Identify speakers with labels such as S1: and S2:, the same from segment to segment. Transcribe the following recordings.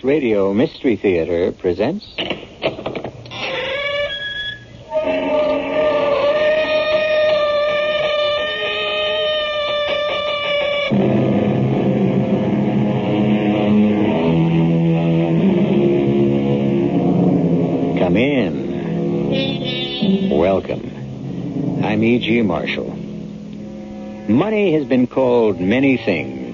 S1: Radio Mystery Theater presents... Come in. Welcome. I'm E.G. Marshall. Money has been called many things.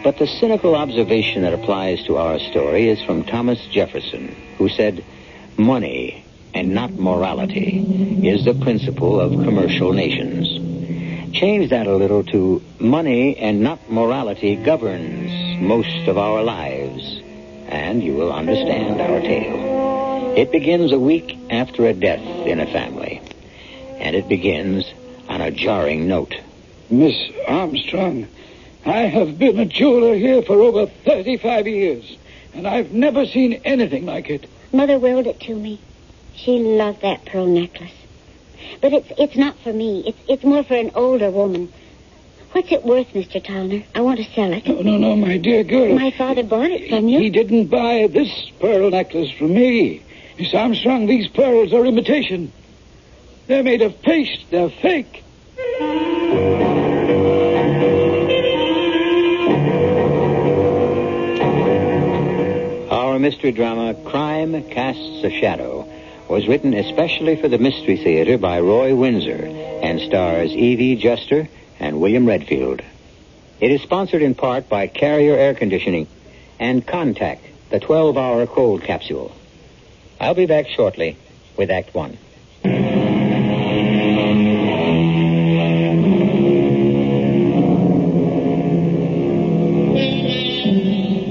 S1: But the cynical observation that applies to our story is from Thomas Jefferson, who said, "Money, and not morality, is the principle of commercial nations." Change that a little to, "Money and not morality governs most of our lives," and you will understand our tale. It begins a week after a death in a family, and it begins on a jarring note.
S2: Miss Armstrong, I have been a jeweler here for over 35 years, and I've never seen anything like it.
S3: Mother willed it to me. She loved that pearl necklace. But it's not for me. It's more for an older woman. What's it worth, Mr. Towner? I want to sell it.
S2: No, my dear girl.
S3: My father bought it from you.
S2: He didn't buy this pearl necklace from me. Miss Armstrong, these pearls are imitation. They're made of paste. They're fake.
S1: Our mystery drama, Crime Casts a Shadow, was written especially for the Mystery Theater by Roy Windsor and stars Evie Juster and William Redfield. It is sponsored in part by Carrier Air Conditioning and Contact, the 12-hour cold capsule. I'll be back shortly with Act One.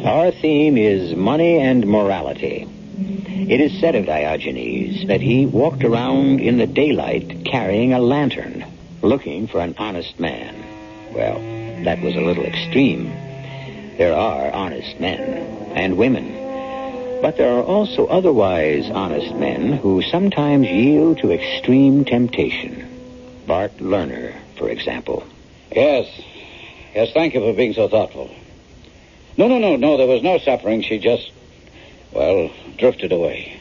S1: Our theme is money and morality. It is said of Diogenes that he walked around in the daylight carrying a lantern, looking for an honest man. Well, that was a little extreme. There are honest men and women. But there are also otherwise honest men who sometimes yield to extreme temptation. Bart Lerner, for example.
S4: Yes, thank you for being so thoughtful. No, there was no suffering. She just, drifted away.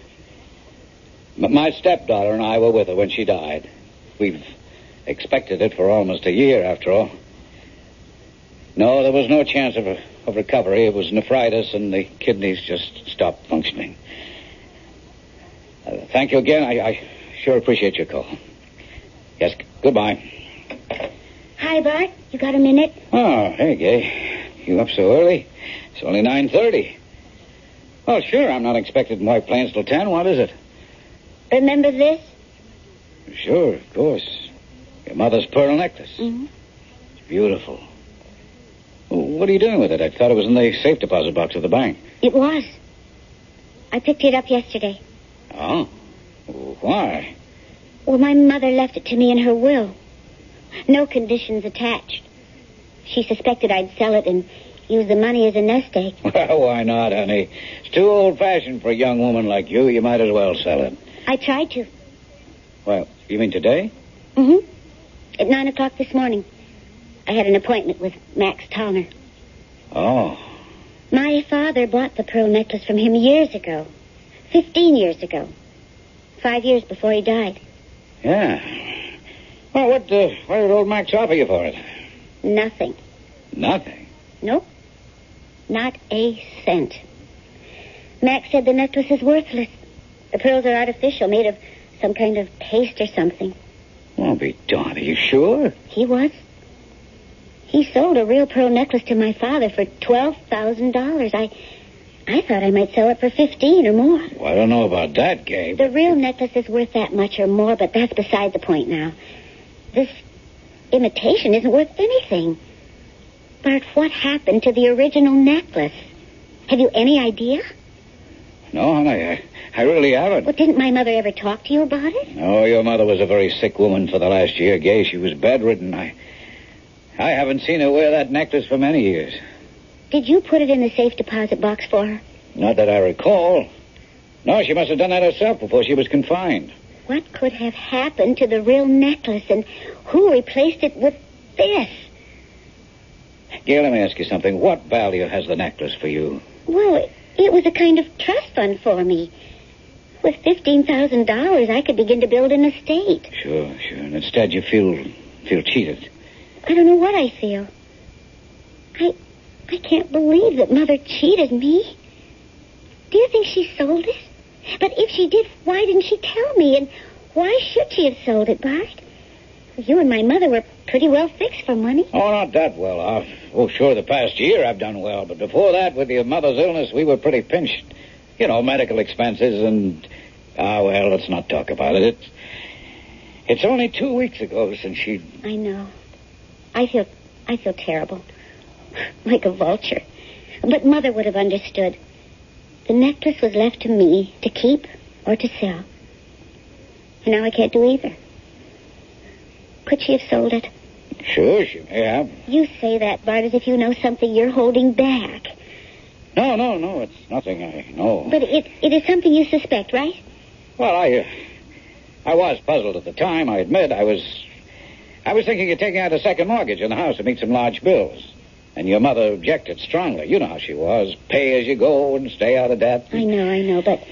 S4: My stepdaughter and I were with her when she died. We've expected it for almost a year, after all. No, there was no chance of recovery. It was nephritis, and the kidneys just stopped functioning. Thank you again. I sure appreciate your call. Yes, goodbye.
S3: Hi, Bart. You got a minute?
S4: Oh, hey, Gay. You up so early? It's only 9:30. Oh, sure, I'm not expected in White Plains till 10. What is it?
S3: Remember this?
S4: Sure, of course. Your mother's pearl necklace.
S3: Mm-hmm.
S4: It's beautiful. What are you doing with it? I thought it was in the safe deposit box at the bank.
S3: It was. I picked it up yesterday.
S4: Oh? Why?
S3: Well, my mother left it to me in her will. No conditions attached. She suspected I'd sell it and use the money as a nest egg.
S4: Well, why not, honey? It's too old-fashioned for a young woman like you. You might as well sell it.
S3: I tried to.
S4: Well, you mean today?
S3: Mm-hmm. At 9 o'clock this morning. I had an appointment with Max Towner.
S4: Oh.
S3: My father bought the pearl necklace from him years ago. 15 years ago. 5 years before he died.
S4: Yeah. Well, what did old Max offer you for it?
S3: Nothing.
S4: Nothing?
S3: Nope. Not a cent. Max said the necklace is worthless. The pearls are artificial, made of some kind of paste or something.
S4: Well, be darned. Are you sure?
S3: He was. He sold a real pearl necklace to my father for $12,000. I thought I might sell it for 15 or more.
S4: Well, I don't know about that, Gabe.
S3: The real necklace is worth that much or more, but that's beside the point now. This imitation isn't worth anything. Bart, what happened to the original necklace? Have you any idea?
S4: No, honey, I really haven't.
S3: Well, didn't my mother ever talk to you about it?
S4: No, your mother was a very sick woman for the last year, Gay. She was bedridden. I haven't seen her wear that necklace for many years.
S3: Did you put it in the safe deposit box for her?
S4: Not that I recall. No, she must have done that herself before she was confined.
S3: What could have happened to the real necklace, and who replaced it with this?
S4: Gail, let me ask you something. What value has the necklace for you?
S3: Well, It was a kind of trust fund for me. With $15,000, I could begin to build an estate.
S4: Sure. And instead you feel cheated.
S3: I don't know what I feel. I can't believe that Mother cheated me. Do you think she sold it? But if she did, why didn't she tell me? And why should she have sold it, Bart? You and my mother were pretty well fixed for money.
S4: Oh, not that well off. Oh, sure, the past year I've done well. But before that, with your mother's illness, we were pretty pinched. You know, medical expenses and... well, let's not talk about it. It's only 2 weeks ago since she...
S3: I know. I feel terrible. Like a vulture. But Mother would have understood. The necklace was left to me to keep or to sell. And now I can't do either. Could she have sold it?
S4: Sure, she may have.
S3: You say that, Bart, as if you know something you're holding back.
S4: No, it's nothing I know.
S3: But it is something you suspect, right?
S4: Well, I was puzzled at the time, I admit. I was thinking of taking out a second mortgage on the house to meet some large bills. And your mother objected strongly. You know how she was. Pay as you go and stay out of debt.
S3: I know, but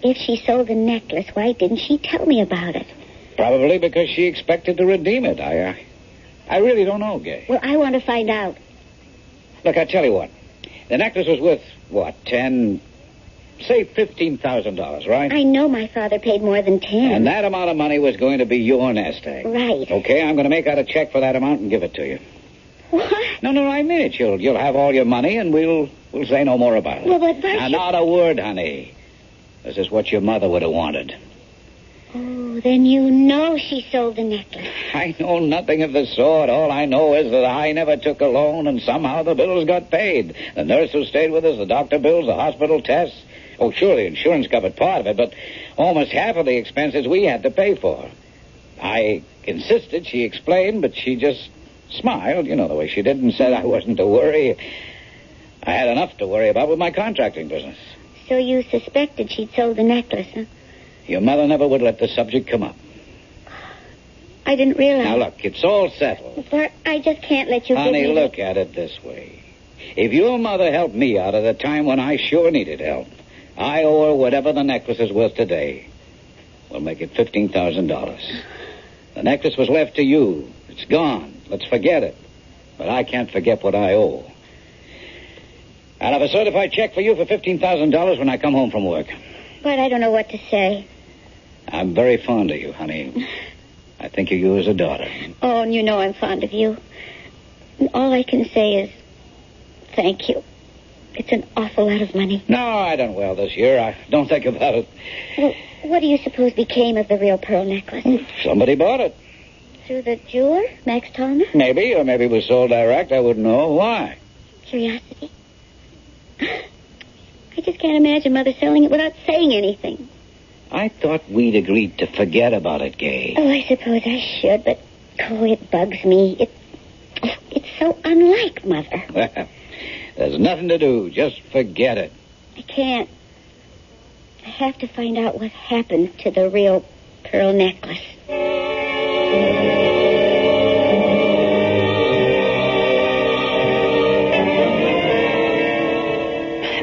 S3: if she sold the necklace, why didn't she tell me about it?
S4: Probably because she expected to redeem it. I really don't know, Gay.
S3: Well, I want to find out.
S4: Look, I tell you what. The necklace was worth, say $15,000, right?
S3: I know my father paid more than 10.
S4: And that amount of money was going to be your nest egg.
S3: Right.
S4: Okay, I'm going to make out a check for that amount and give it to you.
S3: What?
S4: No, I mean it. You'll have all your money, and we'll say no more about it.
S3: Well, but
S4: Now, not a word, honey. This is what your mother would have wanted.
S3: Oh, then you know she sold the necklace.
S4: I know nothing of the sort. All I know is that I never took a loan, and somehow the bills got paid. The nurse who stayed with us, the doctor bills, the hospital tests. Oh, sure, the insurance covered part of it, but almost half of the expenses we had to pay for. I insisted, she explained, but she just smiled, you know the way she did, and said I wasn't to worry. I had enough to worry about with my contracting business.
S3: So you suspected she'd sold the necklace, huh?
S4: Your mother never would let the subject come up.
S3: I didn't realize.
S4: Now, look, it's all settled.
S3: Bart, I just can't let you
S4: Honey,
S3: give me...
S4: look at it this way. If your mother helped me out at a time when I sure needed help, I owe her whatever the necklace is worth today. We'll make it $15,000. The necklace was left to you. It's gone. Let's forget it. But I can't forget what I owe. I'll have a certified check for you for $15,000 when I come home from work.
S3: But I don't know what to say.
S4: I'm very fond of you, honey. I think of you as a daughter.
S3: Oh, and you know I'm fond of you. And all I can say is thank you. It's an awful lot of money.
S4: No, I done well this year. I don't think about it.
S3: Well, what do you suppose became of the real pearl necklace?
S4: Somebody bought it.
S3: Through the jeweler, Max Tallner?
S4: Maybe, or maybe it was sold direct. I wouldn't know. Why?
S3: Curiosity. I just can't imagine Mother selling it without saying anything.
S4: I thought we'd agreed to forget about it, Gay.
S3: Oh, I suppose I should, but, it bugs me. It's so unlike Mother.
S4: Well, there's nothing to do. Just forget it.
S3: I can't. I have to find out what happened to the real pearl necklace.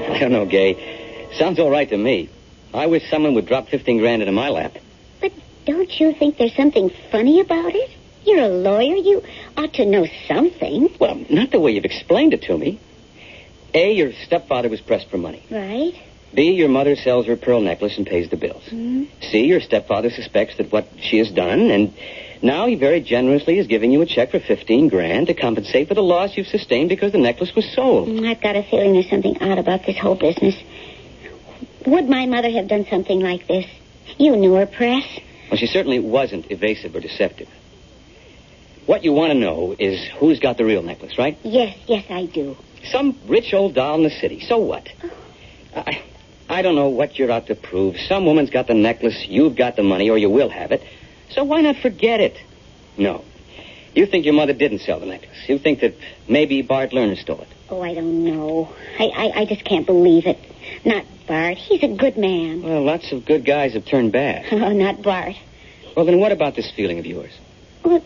S5: I don't know, Gay. Sounds all right to me. I wish someone would drop 15 grand into my lap.
S3: But don't you think there's something funny about it? You're a lawyer. You ought to know something.
S5: Well, not the way you've explained it to me. A, your stepfather was pressed for money.
S3: Right.
S5: B, your mother sells her pearl necklace and pays the bills.
S3: Mm-hmm.
S5: C, your stepfather suspects that what she has done, and now he very generously is giving you a check for 15 grand to compensate for the loss you've sustained because the necklace was sold.
S3: I've got a feeling there's something odd about this whole business. Would my mother have done something like this? You knew her, Press.
S5: Well, she certainly wasn't evasive or deceptive. What you want to know is who's got the real necklace, right?
S3: Yes, I do.
S5: Some rich old doll in the city. So what?
S3: Oh.
S5: I don't know what you're out to prove. Some woman's got the necklace, you've got the money, or you will have it. So why not forget it? No. You think your mother didn't sell the necklace. You think that maybe Bart Lerner stole it.
S3: Oh, I don't know. I just can't believe it. Not Bart. He's a good man.
S5: Well, lots of good guys have turned bad.
S3: Oh, not Bart.
S5: Well, then what about this feeling of yours?
S3: Well,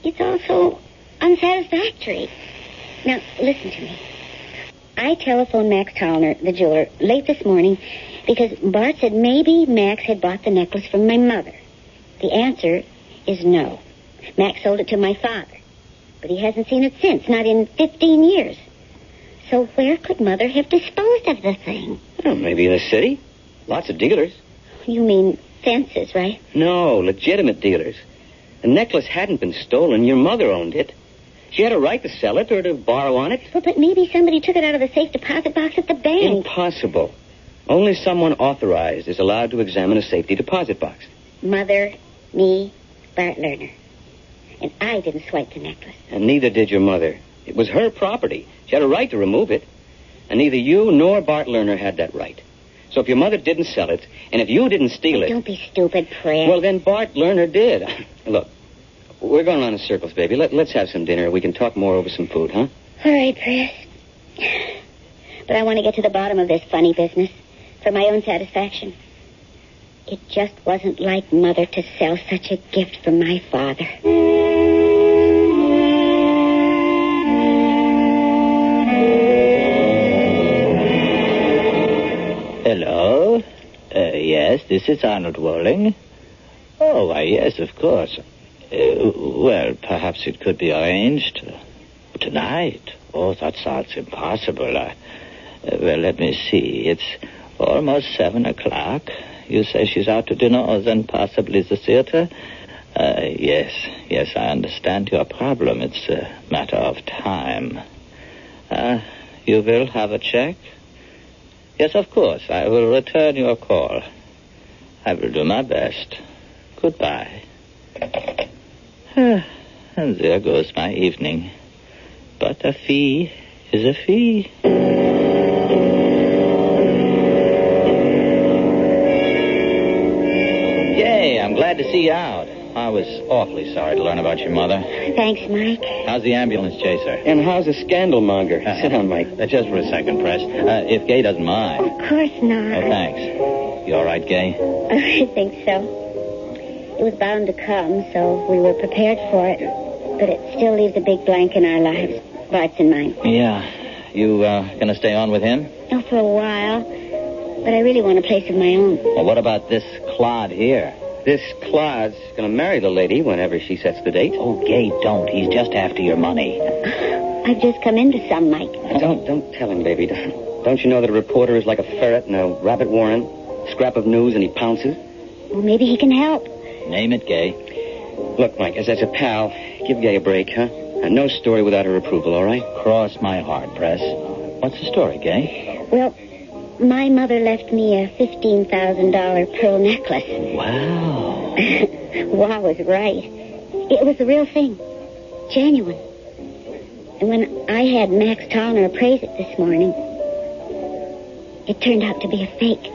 S3: it's also unsatisfactory. Now, listen to me. I telephoned Max Tallner, the jeweler, late this morning because Bart said maybe Max had bought the necklace from my mother. The answer is no. Max sold it to my father, but he hasn't seen it since, not in 15 years. So where could Mother have disposed of the thing?
S5: Well, maybe in the city. Lots of dealers.
S3: You mean fences, right?
S5: No, legitimate dealers. The necklace hadn't been stolen. Your mother owned it. She had a right to sell it or to borrow on it.
S3: Well, but maybe somebody took it out of the safe deposit box at the bank.
S5: Impossible. Only someone authorized is allowed to examine a safety deposit box.
S3: Mother, me, Bart Lerner. And I didn't swipe the necklace.
S5: And neither did your mother. It was her property. She had a right to remove it. And neither you nor Bart Lerner had that right. So if your mother didn't sell it, and if you didn't steal it...
S3: Don't be stupid, Fred.
S5: Well, then Bart Lerner did. Look, we're going on in circles, baby. Let's have some dinner. We can talk more over some food, huh?
S3: All right, Chris. But I want to get to the bottom of this funny business for my own satisfaction. It just wasn't like Mother to sell such a gift for my father.
S6: Hello? Yes, this is Arnold Walling. Oh, why, yes, of course. Well, perhaps it could be arranged. Tonight? Oh, that sounds impossible. Well, let me see. It's almost 7 o'clock. You say she's out to dinner or then possibly the theater? Yes, I understand your problem. It's a matter of time. You will have a check? Yes, of course. I will return your call. I will do my best. Goodbye. And there goes my evening. But a fee is a fee. Yay, I'm glad to see you out. I was awfully sorry to learn about your mother.
S3: Thanks, Mike.
S6: How's the ambulance chaser?
S5: And how's the scandal monger? Sit down, Mike.
S6: Just for a second, Press. If Gay doesn't mind.
S3: Of course not.
S6: Oh, thanks. You all right, Gay?
S3: I think so. It was bound to come, so we were prepared for it. But it still leaves a big blank in our lives. Bart's and mine.
S6: Yeah. You gonna stay on with him?
S3: Oh, for a while. But I really want a place of my own.
S6: Well, what about this clod here?
S5: This Claude's going to marry the lady whenever she sets the date.
S6: Oh, Gay, don't. He's just after your money.
S3: I've just come into some, Mike.
S5: Don't tell him, baby. Don't you know that a reporter is like a ferret in a rabbit warren? Scrap of news and he pounces?
S3: Well, maybe he can help.
S6: Name it, Gay.
S5: Look, Mike, as a pal, give Gay a break, huh? And no story without her approval, all right?
S6: Cross my heart, Press. What's the story, Gay?
S3: Well, my mother left me a $15,000 pearl necklace.
S6: Wow.
S3: Wow was right. It was the real thing. Genuine. And when I had Max Tallner appraise it this morning, it turned out to be a fake.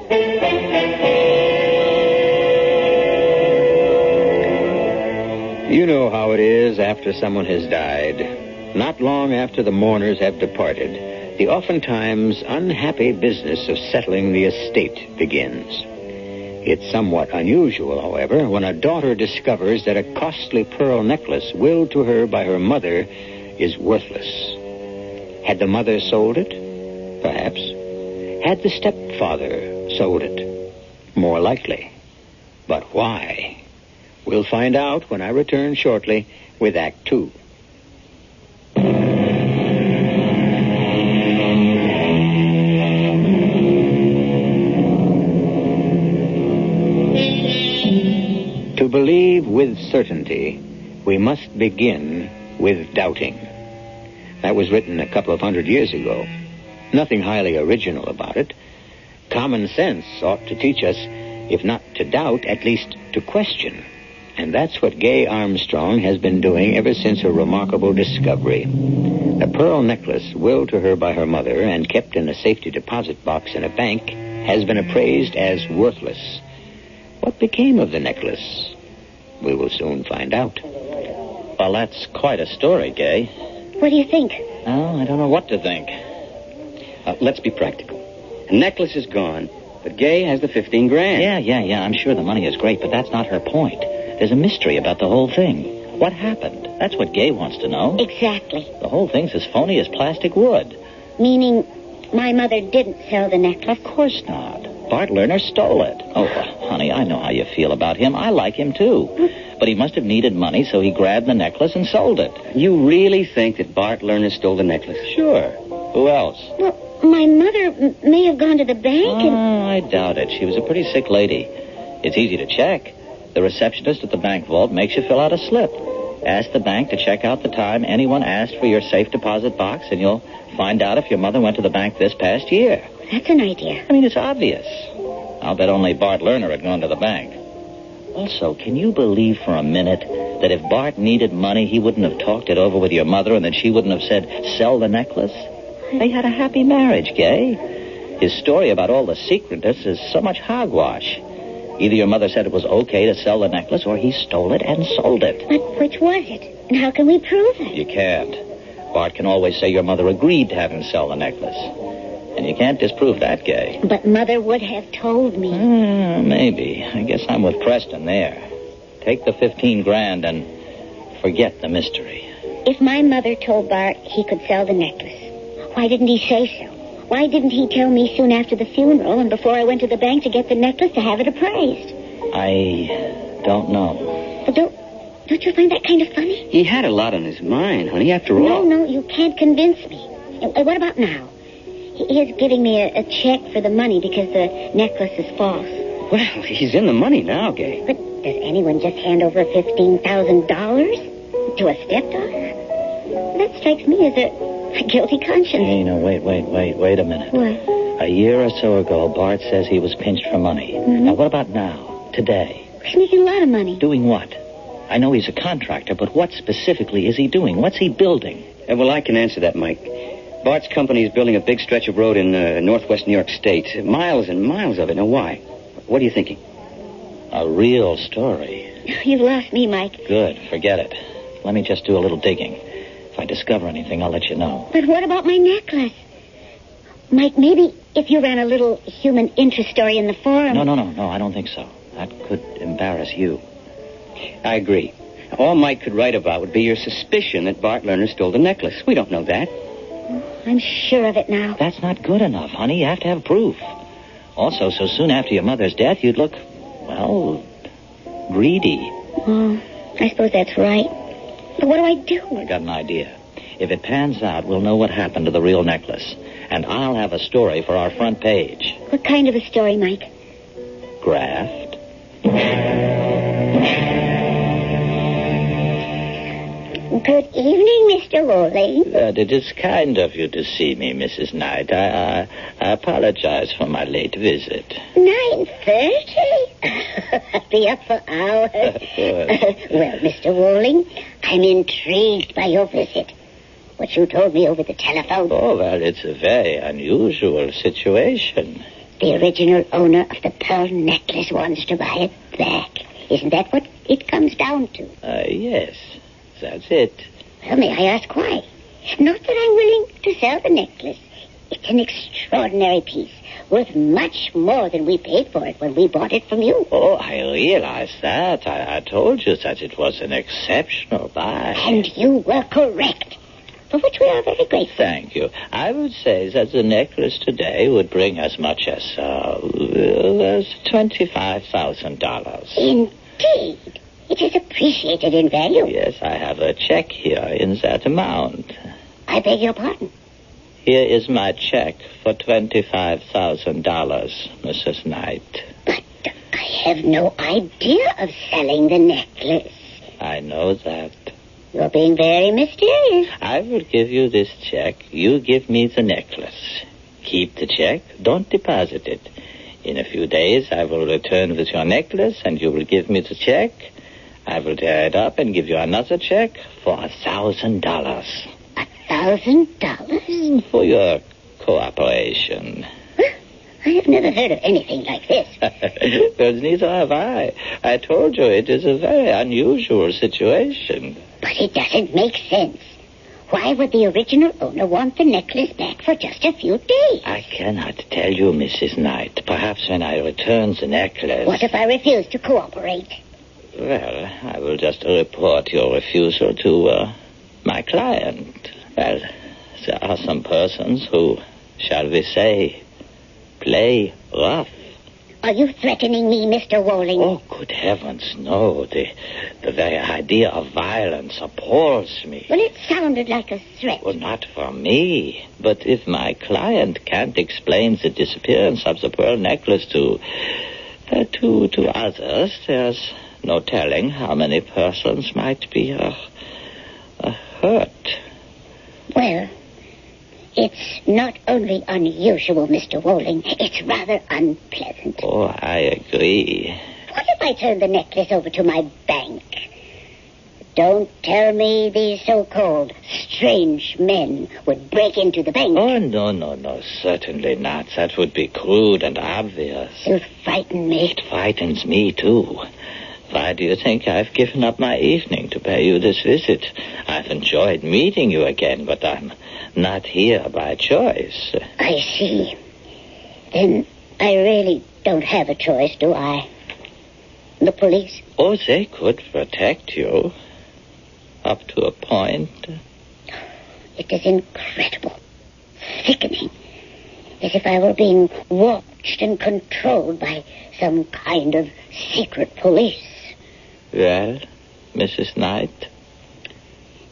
S1: You know how it is after someone has died. Not long after the mourners have departed, the oftentimes unhappy business of settling the estate begins. It's somewhat unusual, however, when a daughter discovers that a costly pearl necklace willed to her by her mother is worthless. Had the mother sold it? Perhaps. Had the stepfather sold it? More likely. But why? We'll find out when I return shortly with Act 2. To believe with certainty, we must begin with doubting. That was written a couple of 100 years ago. Nothing highly original about it. Common sense ought to teach us, if not to doubt, at least to question. And that's what Gay Armstrong has been doing ever since her remarkable discovery. The pearl necklace willed to her by her mother and kept in a safety deposit box in a bank has been appraised as worthless. What became of the necklace? We will soon find out.
S6: Well, that's quite a story, Gay.
S3: What do you think?
S6: Oh, I don't know what to think.
S5: Let's be practical. The necklace is gone, but Gay has the $15,000.
S6: Yeah. I'm sure the money is great, but that's not her point. There's a mystery about the whole thing. What happened? That's what Gay wants to know.
S3: Exactly.
S6: The whole thing's as phony as plastic wood.
S3: Meaning my mother didn't sell the necklace?
S6: Of course not. Bart Lerner stole it. Oh, honey, I know how you feel about him. I like him, too. But he must have needed money, so he grabbed the necklace and sold it.
S5: You really think that Bart Lerner stole the necklace?
S6: Sure. Who else?
S3: Well, my mother may have gone to the bank and...
S6: I doubt it. She was a pretty sick lady. It's easy to check. The receptionist at the bank vault makes you fill out a slip. Ask the bank to check out the time anyone asked for your safe deposit box, and you'll find out if your mother went to the bank this past year.
S3: That's an idea.
S6: I mean, it's obvious. I'll bet only Bart Lerner had gone to the bank. Also, can you believe for a minute that if Bart needed money, he wouldn't have talked it over with your mother and that she wouldn't have said, sell the necklace? They had a happy marriage, Gay. His story about all the secretness is so much hogwash. Either your mother said it was okay to sell the necklace or he stole it and sold it.
S3: But which was it? And how can we prove it?
S6: You can't. Bart can always say your mother agreed to have him sell the necklace. And you can't disprove that, Gay.
S3: But Mother would have told me.
S6: Maybe. I guess I'm with Preston there. Take the 15 grand and forget the mystery.
S3: If my mother told Bart he could sell the necklace, why didn't he say so? Why didn't he tell me soon after the funeral and before I went to the bank to get the necklace to have it appraised?
S6: I don't know.
S3: But don't you find that kind of funny?
S5: He had a lot on his mind, honey, after all.
S3: No, you can't convince me. What about now? He is giving me a check for the money because the necklace is false.
S5: Well, he's in the money now, Gay.
S3: But does anyone just hand over $15,000 to a stepdaughter? That strikes me as a guilty conscience.
S6: Hey, no, wait a minute.
S3: What?
S6: A year or so ago, Bart says he was pinched for money.
S3: Mm-hmm.
S6: Now, what about now, today?
S3: He's making a lot of money.
S6: Doing what? I know he's a contractor, but what specifically is he doing? What's he building?
S5: Well, I can answer that, Mike. Bart's company is building a big stretch of road in northwest New York State. Miles and miles of it. Now, why? What are you thinking?
S6: A real story.
S3: You've lost me, Mike.
S6: Good. Forget it. Let me just do a little digging. If I discover anything, I'll let you know.
S3: But what about my necklace? Mike, maybe if you ran a little human interest story in the forum...
S6: No, I don't think so. That could embarrass you.
S5: I agree. All Mike could write about would be your suspicion that Bart Lerner stole the necklace. We don't know that.
S3: I'm sure of it now.
S6: That's not good enough, honey. You have to have proof. Also, so soon after your mother's death, you'd look, well, greedy.
S3: Oh, I suppose that's right. But what do I do?
S6: I got an idea. If it pans out, we'll know what happened to the real necklace. And I'll have a story for our front page.
S3: What kind of a story, Mike?
S6: Graft.
S3: Good evening, Mr. Worley.
S6: It is kind of you to see me, Mrs. Knight. I apologize for my late visit.
S3: 9:30? I'll be up for hours. Well, Mr. Worley, I'm intrigued by your visit. What you told me over the telephone.
S6: Oh, well, it's a very unusual situation.
S3: The original owner of the pearl necklace wants to buy it back. Isn't that what it comes down to?
S6: Yes. That's it.
S3: Well, may I ask why? Not that I'm willing to sell the necklace. It's an extraordinary piece, worth much more than we paid for it when we bought it from you.
S6: Oh, I realize that. I told you that it was an exceptional buy.
S3: And you were correct, for which we are very grateful.
S6: Thank you. I would say that the necklace today would bring as much as $25,000.
S3: Indeed. It is appreciated in value.
S6: Yes, I have a check here in that amount.
S3: I beg your pardon.
S6: Here is my check for $25,000, Mrs. Knight.
S3: But I have no idea of selling the necklace.
S6: I know that.
S3: You're being very mysterious.
S6: I will give you this check. You give me the necklace. Keep the check. Don't deposit it. In a few days, I will return with your necklace, and you will give me the check. I will tear it up and give you another check for $1,000.
S3: $1,000?
S6: For your cooperation.
S3: I have never heard of anything like this.
S6: Well, neither have I. I told you it is a very unusual situation.
S3: But it doesn't make sense. Why would the original owner want the necklace back for just a few days?
S6: I cannot tell you, Mrs. Knight. Perhaps when I return the necklace...
S3: What if I refuse to cooperate?
S6: Well, I will just report your refusal to my client. Well, there are some persons who shall we say, play rough.
S3: Are you threatening me, Mr. Wolling?
S6: Oh, good heavens, no. The very idea of violence appalls me.
S3: Well, it sounded like a threat.
S6: Well, not for me. But if my client can't explain the disappearance of the pearl necklace to others, there's no telling how many persons might be hurt.
S3: Well, it's not only unusual, Mr. Wolling. It's rather unpleasant.
S6: Oh, I agree.
S3: What if I turned the necklace over to my bank? Don't tell me these so-called strange men would break into the bank.
S6: Oh, no, certainly not. That would be crude and obvious.
S3: You frighten me.
S6: It frightens me, too. Why do you think I've given up my evening to pay you this visit? I've enjoyed meeting you again, but I'm not here by choice.
S3: I see. Then I really don't have a choice, do I? The police?
S6: Oh, they could protect you. Up to a point.
S3: It is incredible. Sickening. As if I were being watched and controlled by some kind of secret police.
S6: Well, Mrs. Knight?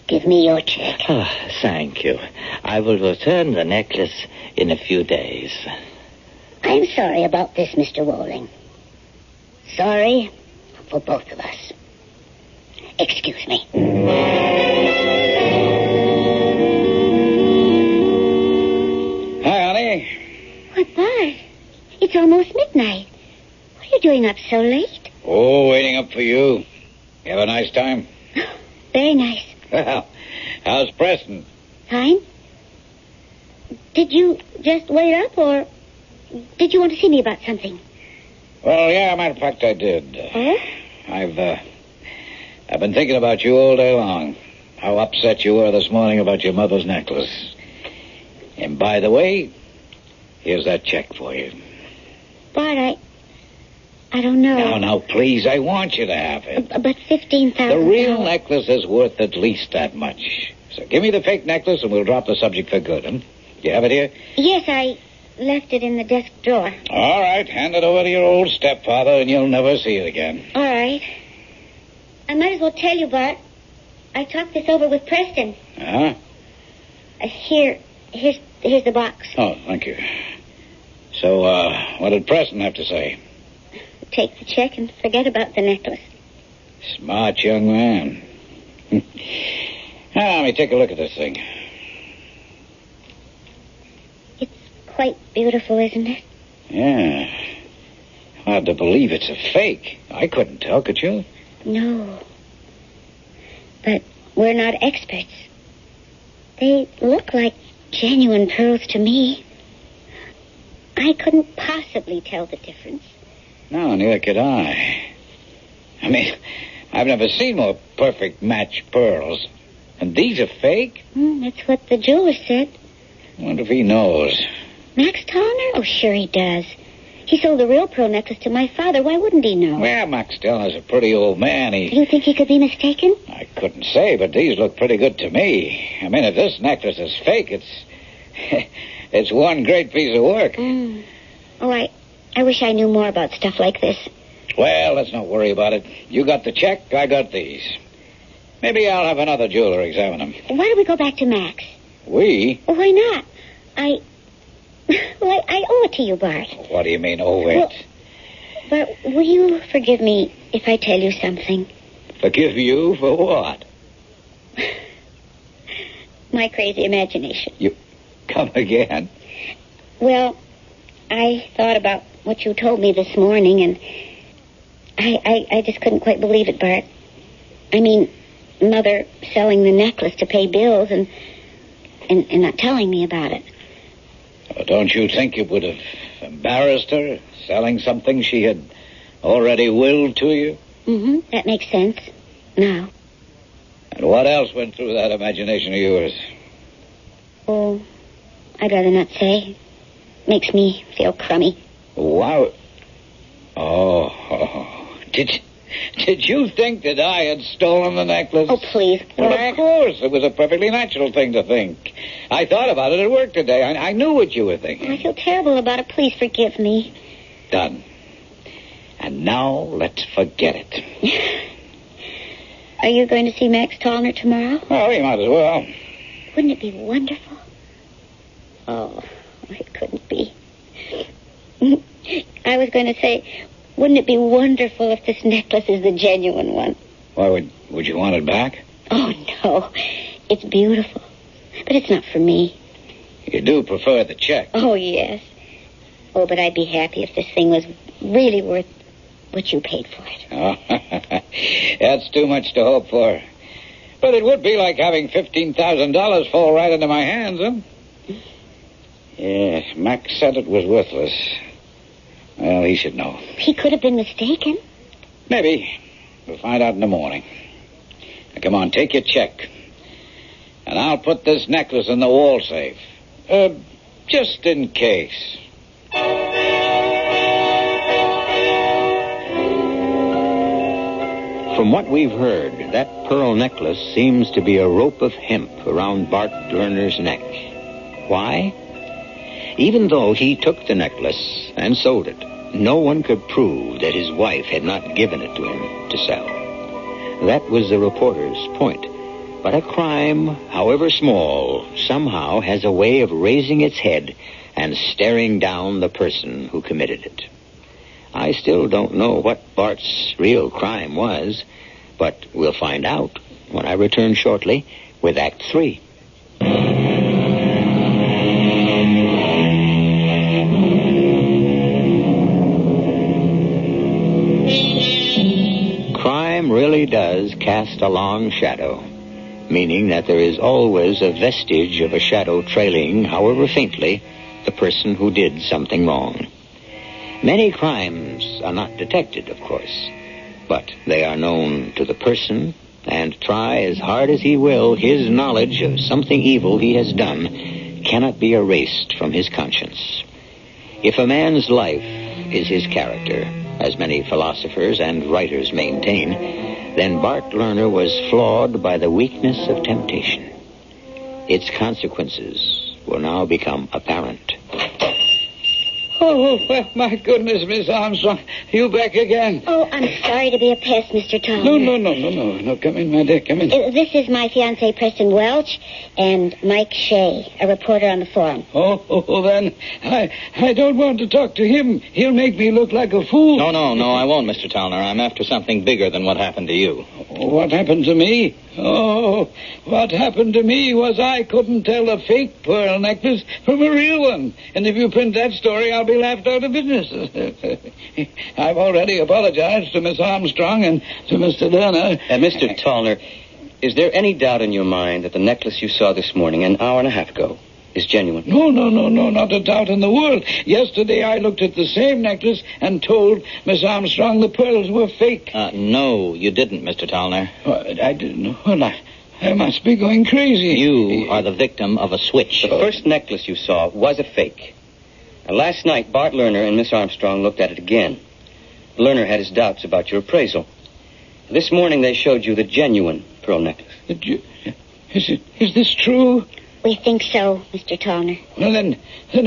S3: Give me your check.
S6: Oh, thank you. I will return the necklace in a few days.
S3: I'm sorry about this, Mr. Wolling. Sorry for both of us. Excuse me.
S4: Hi, honey.
S3: What, Bart? It's almost midnight. What are you doing up so late?
S4: Oh, waiting up for you. You have a nice time?
S3: Very nice.
S4: Well, how's Preston?
S3: Fine. Did you just wait up, or did you want to see me about something?
S4: Well, yeah, matter of fact, I did.
S3: Oh?
S4: I've been thinking about you all day long. How upset you were this morning about your mother's necklace. And by the way, here's that check for you.
S3: Bart, I don't know.
S4: Now, please, I want you to have it.
S3: But $15,000.
S4: The real necklace is worth at least that much. So give me the fake necklace and we'll drop the subject for good, huh? You have it here?
S3: Yes, I left it in the desk drawer.
S4: All right, hand it over to your old stepfather and you'll never see it again.
S3: All right. I might as well tell you, Bart. I talked this over with Preston.
S4: Uh-huh.
S3: Here's the box.
S4: Oh, thank you. So, what did Preston have to say?
S3: Take the check and forget about the necklace.
S4: Smart young man. Now, let me take a look at this thing.
S3: It's quite beautiful, isn't it?
S4: Yeah. Hard to believe it's a fake. I couldn't tell, could you?
S3: No. But we're not experts. They look like genuine pearls to me. I couldn't possibly tell the difference.
S4: No, neither could I. I mean, I've never seen more perfect match pearls. And these are fake?
S3: That's what the jeweler said.
S4: I wonder if he knows.
S3: Max Towner? Oh, sure he does. He sold the real pearl necklace to my father. Why wouldn't he know?
S4: Well, Max Dillon's a pretty old man.
S3: You think he could be mistaken?
S4: I couldn't say, but these look pretty good to me. I mean, if this necklace is fake, it's one great piece of work.
S3: Oh, I wish I knew more about stuff like this.
S4: Well, let's not worry about it. You got the check, I got these. Maybe I'll have another jeweler examine them.
S3: Why don't we go back to Max?
S4: We?
S3: Well, why not? I owe it to you, Bart.
S4: What do you mean, owe it?
S3: Well, but will you forgive me if I tell you something?
S4: Forgive you for what?
S3: My crazy imagination.
S4: You come again?
S3: Well, I thought about what you told me this morning, and I just couldn't quite believe it, Bart. I mean, Mother selling the necklace to pay bills and not telling me about it.
S4: Well, don't you think it would have embarrassed her, selling something she had already willed to you?
S3: That makes sense. Now.
S4: And what else went through that imagination of yours?
S3: Oh, I'd rather not say. Makes me feel crummy.
S4: Wow. Oh. Did you think that I had stolen the necklace?
S3: Oh, please,
S4: Well,
S3: Bart.
S4: of course. It was a perfectly natural thing to think. I thought about it at work today. I knew what you were
S3: I
S4: thinking.
S3: feel terrible about it. Please forgive me.
S4: Done. And now let's forget it.
S3: Are you going to see Max Tallner tomorrow?
S4: Well, you might as well.
S3: Wouldn't it be wonderful? Oh, it couldn't be. I was going to say, wouldn't it be wonderful if this necklace is the genuine one?
S4: Why, would you want it back?
S3: Oh, no. It's beautiful. But it's not for me.
S4: You do prefer the check.
S3: Oh, yes. Oh, but I'd be happy if this thing was really worth what you paid for it.
S4: Oh, that's too much to hope for. But it would be like having $15,000 fall right into my hands, huh? Yes, Max said it was worthless. Well, he should know.
S3: He could have been mistaken.
S4: Maybe. We'll find out in the morning. Now, come on, take your check. And I'll put this necklace in the wall safe. Just in case.
S1: From what we've heard, that pearl necklace seems to be a rope of hemp around Bart Lerner's neck. Why? Even though he took the necklace and sold it, no one could prove that his wife had not given it to him to sell. That was the reporter's point. But a crime, however small, somehow has a way of raising its head and staring down the person who committed it. I still don't know what Bart's real crime was, but we'll find out when I return shortly with Act 3. Crime really does cast a long shadow, meaning that there is always a vestige of a shadow trailing, however faintly, the person who did something wrong. Many crimes are not detected, of course, but they are known to the person, and try as hard as he will, his knowledge of something evil he has done cannot be erased from his conscience. If a man's life is his character, as many philosophers and writers maintain, then Bart Lerner was flawed by the weakness of temptation. Its consequences will now become apparent.
S2: Oh, well, my goodness, Miss Armstrong. You back again?
S3: Oh, I'm sorry to be a pest, Mr. Tallner.
S2: No. Come in, my dear. Come in.
S3: This is my fiancé, Preston Welch, and Mike Shea, a reporter on the forum.
S2: Oh, then I don't want to talk to him. He'll make me look like a fool.
S6: No, I won't, Mr. Tallner. I'm after something bigger than what happened to you.
S2: What happened to me? Oh, what happened to me was I couldn't tell a fake pearl necklace from a real one. And if you print that story, I'll be laughed out of business. I've already apologized to Miss Armstrong and to Mr. Lerner.
S5: Mr. Tallner, is there any doubt in your mind that the necklace you saw this morning, an hour and a half ago, is genuine?
S2: No, not a doubt in the world. Yesterday I looked at the same necklace and told Miss Armstrong the pearls were fake.
S6: No, you didn't, Mr. Tallner.
S2: I didn't know. Well, I must be going crazy.
S6: You are the victim of a switch.
S5: The first necklace you saw was a fake. And last night, Bart Lerner and Miss Armstrong looked at it again. Lerner had his doubts about your appraisal. This morning they showed you the genuine pearl necklace.
S2: Is this true?
S3: We think so, Mr. Tallner.
S2: Well, then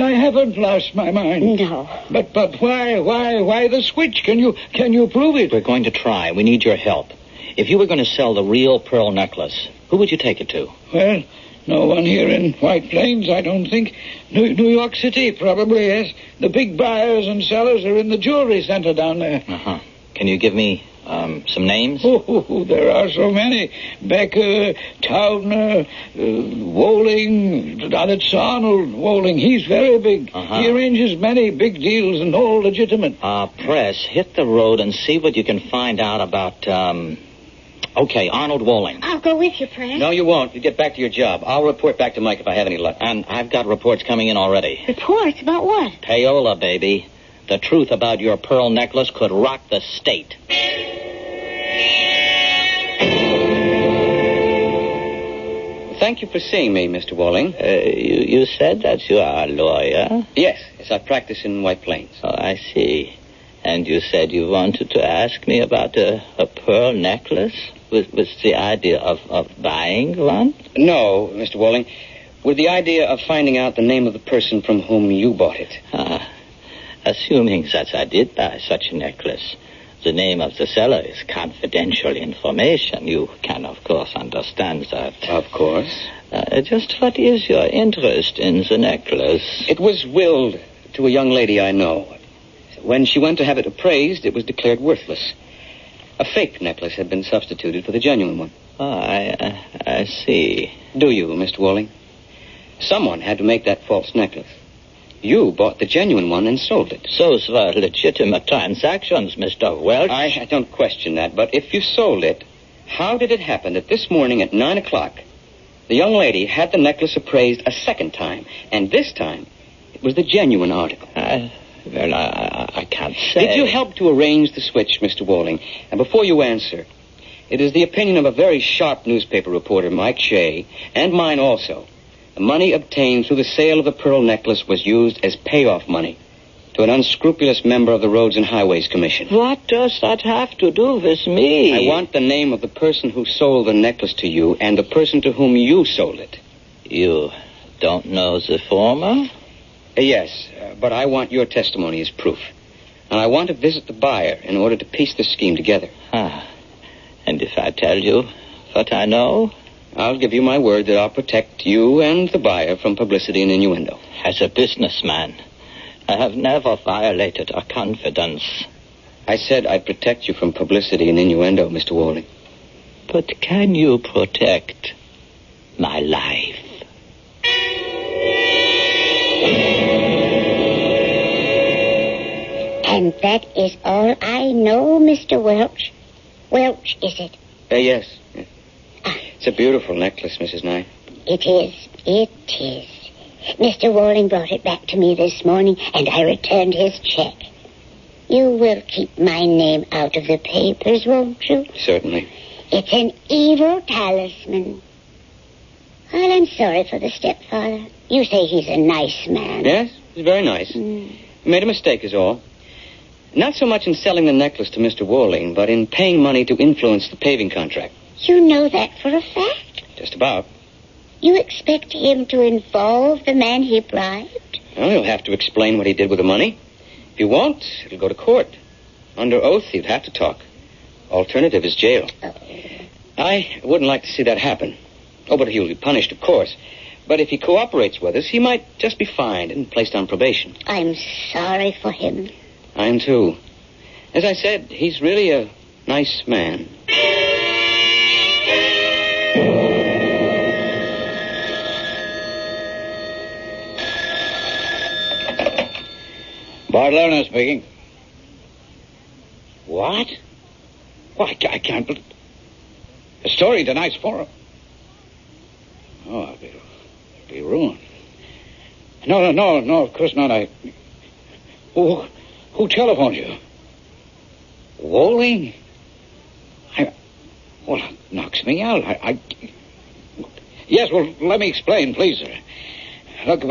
S2: I haven't lost my mind.
S3: No.
S2: But why the switch? Can you prove it?
S6: We're going to try. We need your help. If you were going to sell the real pearl necklace, who would you take it to?
S2: Well, no one here in White Plains, I don't think. New York City, probably, yes. The big buyers and sellers are in the jewelry center down there.
S6: Uh-huh. Can you give me some names?
S2: Oh, there are so many. Becker, Taubner, Woling. That's Arnold Woling. He's very big.
S6: Uh-huh.
S2: He arranges many big deals and all legitimate.
S6: Press, hit the road and see what you can find out about, Arnold Woling.
S3: I'll go with you, Press.
S5: No, you won't. You get back to your job. I'll report back to Mike if I have any luck.
S6: And I've got reports coming in already.
S3: Reports? About what?
S6: Payola, baby. The truth about your pearl necklace could rock the state.
S5: Thank you for seeing me, Mr. Walling.
S6: You said that you are a lawyer?
S5: Yes, I practice in White Plains.
S6: Oh, I see. And you said you wanted to ask me about a pearl necklace? Was the idea of buying one?
S5: No, Mr. Walling. With the idea of finding out the name of the person from whom you bought it.
S6: Assuming that I did buy such a necklace, the name of the seller is confidential information. You can, of course, understand that.
S5: Of course.
S6: Just what is your interest in the necklace?
S5: It was willed to a young lady I know. When she went to have it appraised, it was declared worthless. A fake necklace had been substituted for the genuine one.
S6: I see.
S5: Do you, Mr. Walling? Someone had to make that false necklace. You bought the genuine one and sold it.
S6: Those were legitimate transactions, Mr. Welch.
S5: I don't question that, but if you sold it, how did it happen that this morning at 9 o'clock, the young lady had the necklace appraised a second time, and this time it was the genuine article?
S6: I can't say.
S5: Did you help to arrange the switch, Mr. Walling? And before you answer, it is the opinion of a very sharp newspaper reporter, Mike Shea, and mine also. The money obtained through the sale of the pearl necklace was used as payoff money to an unscrupulous member of the Roads and Highways Commission.
S6: What does that have to do with me?
S5: I want the name of the person who sold the necklace to you and the person to whom you sold it.
S6: You don't know the former?
S5: Yes, but I want your testimony as proof. And I want to visit the buyer in order to piece the scheme together.
S6: And if I tell you what I know?
S5: I'll give you my word that I'll protect you and the buyer from publicity and innuendo.
S6: As a businessman, I have never violated a confidence.
S5: I said I'd protect you from publicity and innuendo, Mr. Walling.
S6: But can you protect my life?
S3: And that is all I know, Mr. Welch. Welch, is it?
S5: Yes. It's a beautiful necklace, Mrs. Knight.
S3: It is. It is. Mr. Walling brought it back to me this morning, and I returned his check. You will keep my name out of the papers, won't you?
S5: Certainly.
S3: It's an evil talisman. Well, I'm sorry for the stepfather. You say he's a nice man.
S5: Yes, he's very nice. He made a mistake is all. Not so much in selling the necklace to Mr. Walling, but in paying money to influence the paving contract.
S3: You know that for a fact?
S5: Just about.
S3: You expect him to involve the man he bribed?
S5: Well, he'll have to explain what he did with the money. If he won't, it'll go to court. Under oath, he'd have to talk. Alternative is jail. I wouldn't like to see that happen. Oh, but he'll be punished, of course. But if he cooperates with us, he might just be fined and placed on probation.
S3: I'm sorry for him.
S5: I am, too. As I said, he's really a nice man.
S2: Bart Lerner speaking. What? Well, I can't believe... A story in tonight's forum. Oh, I'll be ruined. No, of course not. Who telephoned you? Walling? Well, it knocks me out. Yes, well, let me explain, please, sir. Look,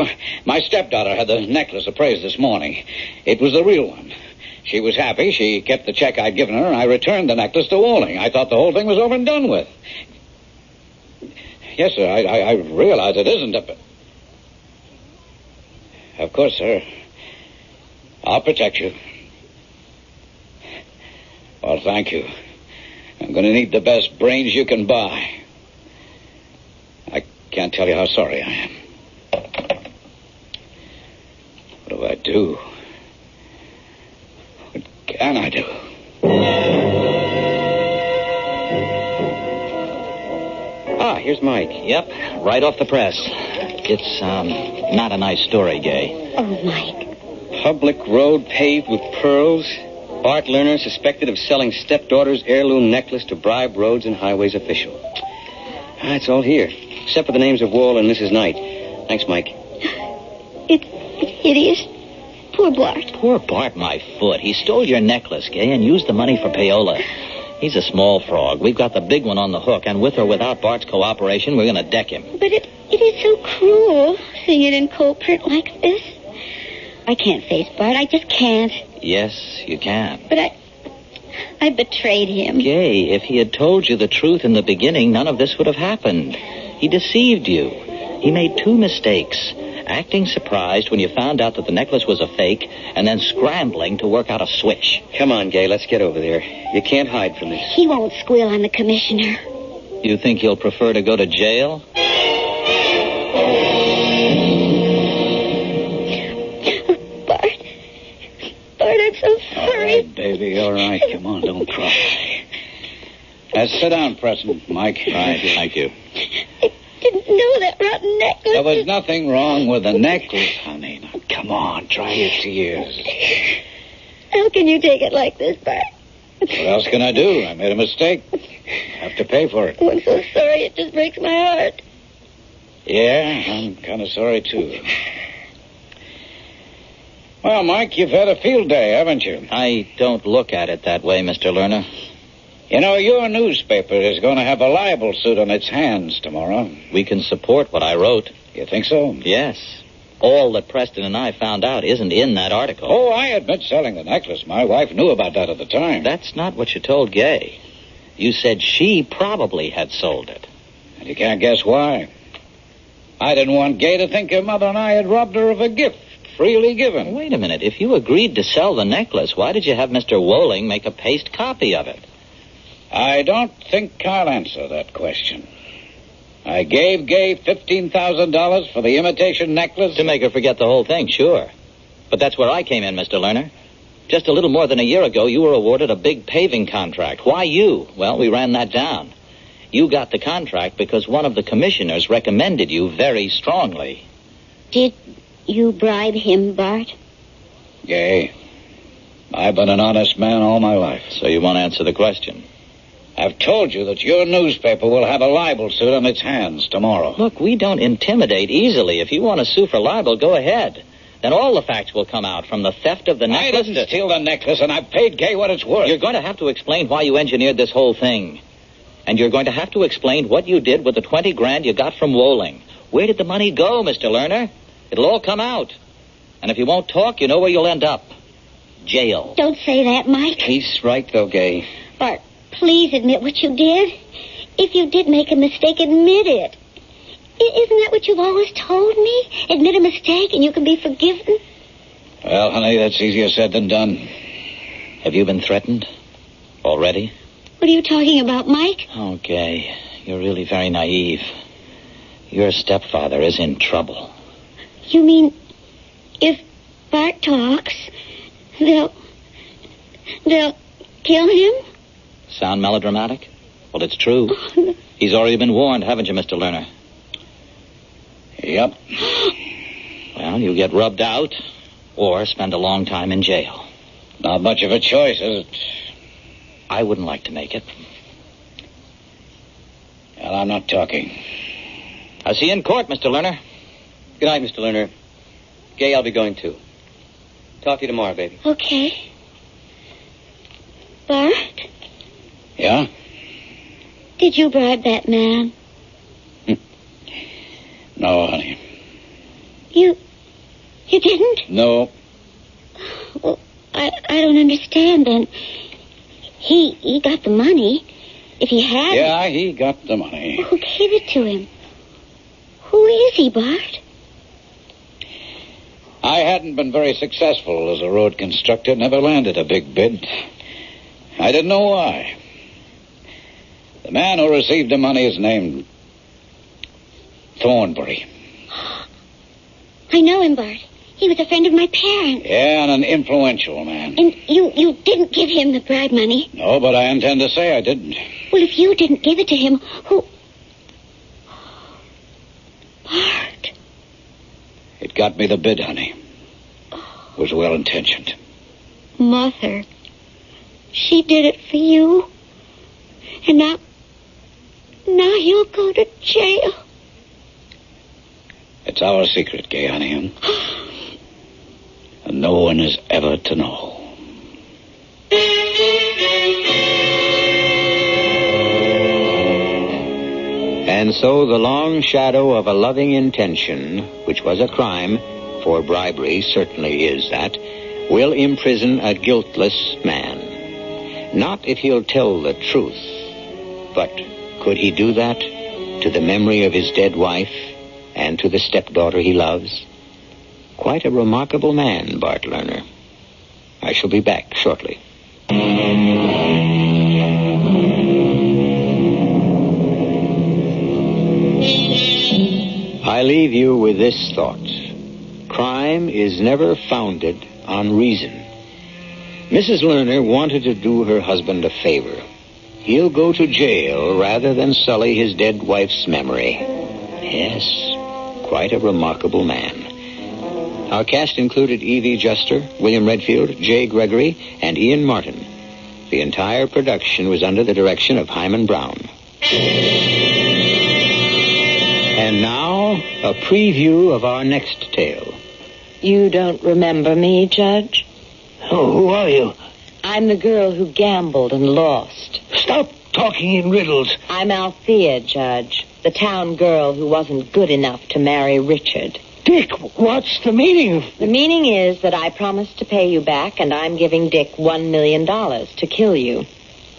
S2: my stepdaughter had the necklace appraised this morning. It was the real one. She was happy. She kept the check I'd given her, and I returned the necklace to Walling. I thought the whole thing was over and done with. Yes, sir, I realize it isn't, but... Of course, sir. I'll protect you. Well, thank you. I'm going to need the best brains you can buy. I can't tell you how sorry I am. What do I do? What can I do?
S5: Here's Mike.
S6: Yep, right off the press. It's, not a nice story, Gay.
S3: Oh, Mike.
S5: Public road paved with pearls. Bart Lerner suspected of selling stepdaughter's heirloom necklace to bribe Roads and Highways official. It's all here, except for the names of Wall and Mrs. Knight. Thanks, Mike.
S3: It's hideous. Poor Bart.
S6: Poor Bart, my foot. He stole your necklace, Gay, and used the money for payola. He's a small frog. We've got the big one on the hook, and with or without Bart's cooperation, we're going to deck him.
S3: But it is so cruel, seeing it in cold print like this. I can't face Bart. I just can't.
S6: Yes, you can.
S3: But I betrayed him.
S6: Gay, if he had told you the truth in the beginning, none of this would have happened. He deceived you. He made 2 mistakes. Acting surprised when you found out that the necklace was a fake, and then scrambling to work out a switch.
S5: Come on, Gay, let's get over there. You can't hide from this.
S3: He won't squeal on the commissioner.
S6: You think he'll prefer to go to jail?
S3: Bart, I'm so sorry.
S2: All right, baby, all right. Come on, don't cry. Sit down, Preston, Mike.
S6: Right, thank you.
S3: I didn't know that rotten necklace.
S2: There was nothing wrong with the necklace, honey. Now, come on, dry your tears.
S3: How can you take it like this, Bart?
S2: What else can I do? I made a mistake. I have to pay for it.
S3: Oh, I'm so sorry. It just breaks my heart.
S2: Yeah, I'm kind of sorry, too. Well, Mike, you've had a field day, haven't you?
S6: I don't look at it that way, Mr. Lerner.
S2: You know, your newspaper is going to have a libel suit on its hands tomorrow.
S6: We can support what I wrote.
S2: You think so?
S6: Yes. All that Preston and I found out isn't in that article.
S2: Oh, I admit selling the necklace. My wife knew about that at the time.
S6: That's not what you told Gay. You said she probably had sold it.
S2: And you can't guess why. I didn't want Gay to think her mother and I had robbed her of a gift freely given.
S6: Wait a minute. If you agreed to sell the necklace, why did you have Mr. Woling make a paste copy of it?
S2: I don't think I'll answer that question. I gave Gay $15,000 for the imitation necklace.
S6: To make her forget the whole thing, sure. But that's where I came in, Mr. Lerner. Just a little more than a year ago, you were awarded a big paving contract. Why you? Well, we ran that down. You got the contract because one of the commissioners recommended you very strongly.
S3: Did you bribe him, Bart?
S2: Gay, I've been an honest man all my life.
S6: So you won't answer the question?
S2: I've told you that your newspaper will have a libel suit on its hands tomorrow.
S6: Look, we don't intimidate easily. If you want to sue for libel, go ahead. Then all the facts will come out, from the theft of the necklace.
S2: I didn't steal the necklace, and I paid Gay what it's worth.
S6: You're going to have to explain why you engineered this whole thing. And you're going to have to explain what you did with the $20,000 you got from Woling. Where did the money go, Mr. Lerner? It'll all come out. And if you won't talk, you know where you'll end up. Jail.
S3: Don't say that, Mike.
S5: He's right, though, Gay.
S3: Bart, please admit what you did. If you did make a mistake, admit it. Isn't that what you've always told me? Admit a mistake and you can be forgiven?
S2: Well, honey, that's easier said than done.
S6: Have you been threatened? Already?
S3: What are you talking about, Mike?
S6: Oh, Gay, you're really very naive. Your stepfather is in trouble.
S3: You mean if Bart talks, they'll kill him?
S6: Sound melodramatic? Well, it's true. He's already been warned, haven't you, Mr. Lerner?
S2: Yep.
S6: Well, you get rubbed out or spend a long time in jail.
S2: Not much of a choice, is it?
S6: I wouldn't like to make it.
S2: Well, I'm not talking.
S6: I'll see you in court, Mr. Lerner.
S5: Good night, Mr. Lerner. Gay, I'll be going, too. Talk to you tomorrow, baby.
S3: Okay. Bart?
S2: Yeah?
S3: Did you bribe that man?
S2: No, honey.
S3: You didn't?
S2: No.
S3: Well, I don't understand then. He got the money. If he had...
S2: Yeah, he got the money.
S3: Who gave it to him? Who is he, Bart?
S2: I hadn't been very successful as a road constructor, never landed a big bid. I didn't know why. The man who received the money is named Thornbury.
S3: I know him, Bart. He was a friend of my parents.
S2: Yeah, and an influential man.
S3: And you didn't give him the bribe money?
S2: No, but I intend to say I didn't.
S3: Well, if you didn't give it to him, who... Bart.
S2: It got me the bid, honey. It was well-intentioned.
S3: Mother. She did it for you. And now you'll go to jail.
S2: It's our secret, Gay, honey. And no one is ever to know.
S1: And so the long shadow of a loving intention, which was a crime, for bribery certainly is that, will imprison a guiltless man. Not if he'll tell the truth, but could he do that to the memory of his dead wife and to the stepdaughter he loves? Quite a remarkable man, Bart Lerner. I shall be back shortly. I leave you with this thought. Crime is never founded on reason. Mrs. Lerner wanted to do her husband a favor. He'll go to jail rather than sully his dead wife's memory. Yes, quite a remarkable man. Our cast included E.V. Juster, William Redfield, J. Gregory, and Ian Martin. The entire production was under the direction of Hyman Brown. And now, a preview of our next tale.
S7: You don't remember me, Judge?
S2: Oh, who are you?
S7: I'm the girl who gambled and lost.
S2: Stop talking in riddles.
S7: I'm Althea, Judge, the town girl who wasn't good enough to marry Richard.
S2: Dick, what's the meaning of...
S7: The meaning is that I promised to pay you back, and I'm giving Dick $1 million to kill you.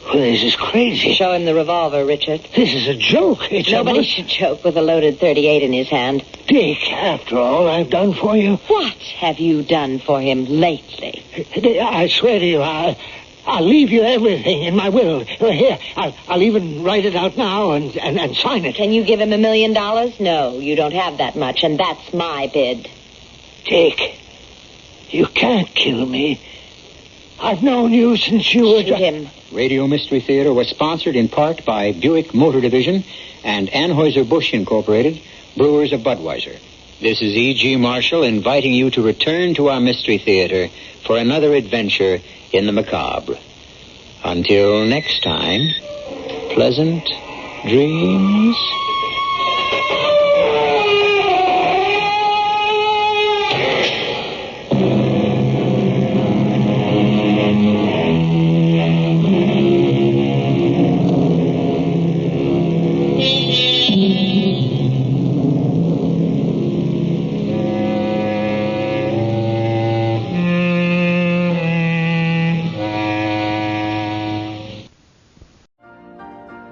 S2: Well, this is crazy.
S7: Show him the revolver, Richard.
S2: This is a joke.
S7: Nobody should joke with a loaded .38 in his hand.
S2: Dick, after all I've done for you...
S7: What have you done for him lately?
S2: I swear to you, I'll leave you everything in my will. Here, I'll even write it out now and sign it.
S7: Can you give him $1 million? No, you don't have that much, and that's my bid.
S2: Dick, you can't kill me. I've known you since you were...
S7: Shoot him.
S1: Radio Mystery Theater was sponsored in part by Buick Motor Division and Anheuser-Busch Incorporated, brewers of Budweiser. This is E.G. Marshall inviting you to return to our Mystery Theater for another adventure in the macabre. Until next time, pleasant dreams.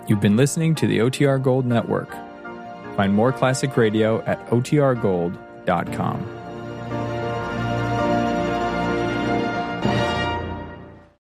S8: You've been listening to the OTR Gold Network. Find more classic radio at otrgold.com.